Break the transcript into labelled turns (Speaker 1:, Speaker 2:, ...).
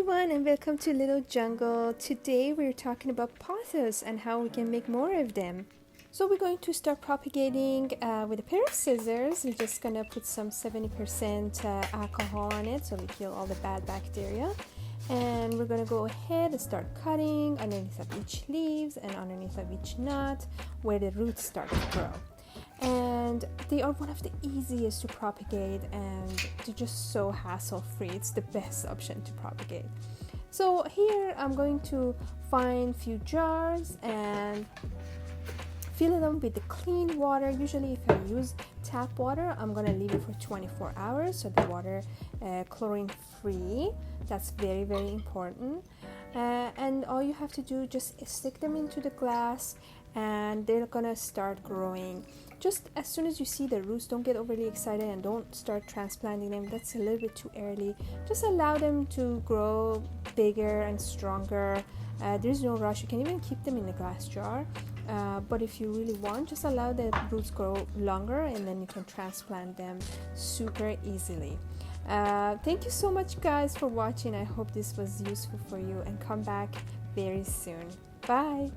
Speaker 1: everyone and welcome to Little Jungle. Today we're talking about pothos and how we can make more of them. So we're going to start propagating with a pair of scissors. We're just going to put some 70% alcohol on it so we kill all the bad bacteria. And we're going to go ahead and start cutting underneath of each leaves and underneath of each nut where the roots start to grow. And they are one of the easiest to propagate and they're just so hassle-free. It's the best option to propagate. So here I'm going to find few jars and fill them with the clean water. Usually if I use tap water, I'm gonna leave it for 24 hours so the water chlorine free. That's very important. And all you have to do, just stick them into the glass and they're gonna start growing. Just as soon as you see the roots, don't get overly excited and don't start transplanting them. That's a little bit too early. Just allow them to grow bigger and stronger. There's no rush. You can even keep them in a glass jar. But if you really want, just allow the roots grow longer and then you can transplant them super easily. Thank you so much guys for watching. I hope this was useful for you and come back very soon. Bye.